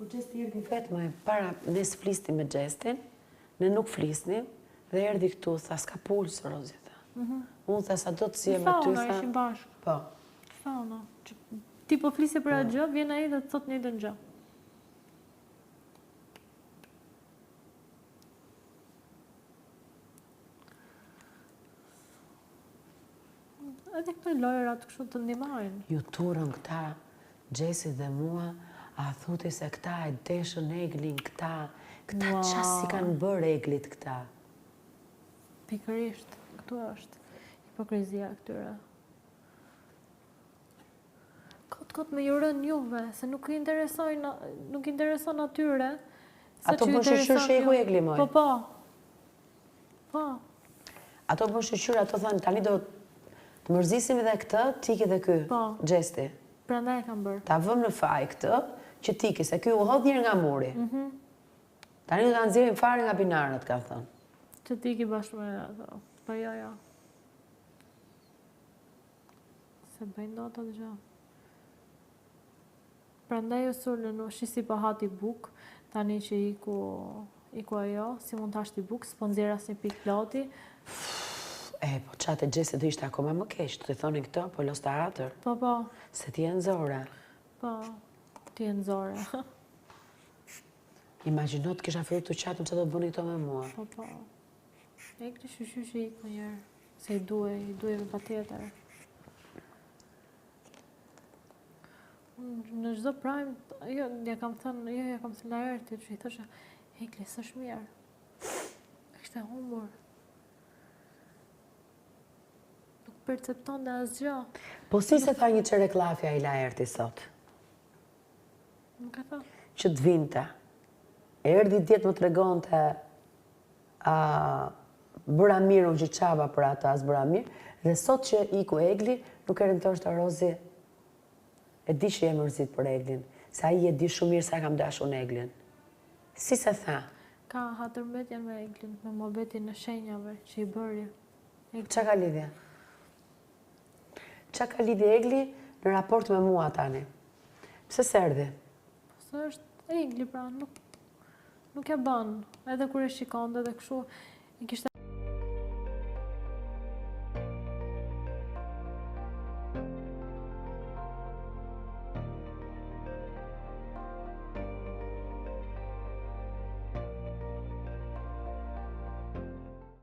Kur gjesti erdi vetë më para ne s'flisnim me gjestin, ne nuk flisnim, dhe erdi këtu, tha, s'ka pulsë, Rozi, tha. Unë tha, sa do të si e me ty, tha. Ishim bashkë. Po. Thauna. Ti po flisë për atë gjë, vjen ai dhe të thot njëjtën gjë. Edhe këto lojrat kështu të ndihmojnë. Ju turën këta, Gjesi dhe mua, a thuti se këta e deshën Eglin këta qas si kanë bërë Eglit këta. Pikërisht, këtu është hipokrizia këtyre. Kot me jurën juve, se nuk i intereson atyre. Ato bën shqyqyr që i ku Egli moj. Po. Ato bën shqyqyr, ato thënë, tani do të mërzisim edhe këtë, tiki dhe ky, Gjesti. Prandaj e kam bërë. Ta vëm në faj këtë, që tiki, se ky u hodh njërë nga muri. Tani do të nxjerrim fare nga binarët, ka thënë. Që tiki bashkë me ato. Po jo. Se bëjnë do të gjë. Prandaj u sulën, shisi po hati buk, tani që iku ajo, si mund të ashti buk, s'po nxjerr asnjë pikë ploti. Po qatë e Gjesi do ishte akoma më keq, të thonin këto, po los të atër. Po. Se ti e nëzore. Po, ti e nëzore. Imagjino të kisha fillu të qatëm që do të bëni këto me mua. Po. E këti shushu që ikë më njerë, se i duhe me pa tjetër. Në çdo prajmë, ja kam thënë la erti, që i thësha, Egli, s'është mirë. Kështë e humbur. Nuk percepton dhe asgjë. Po si se tha një qerek lafja i la erti sot? Nuk ka thënë. Që të vinte. Erdi djetë më të regonte bëra mirë, unë që qaba për ata as bëra mirë, dhe sot që iku Egli, nuk e rëndosht të Rozi, e di që je mërzit për Eglin, se aji e di shumë mirë sa kam dashur në Eglin. Si se tha? Ka hatërmbetjen me Eglin, me mohabetin në shenjave që i bëri. Qa ka lidhje? Qa ka lidhje Egli në raport me mua tani? Pse s'erdhi? Se është Egli, pra, nuk e bën, edhe kur e shikon dhe kështu,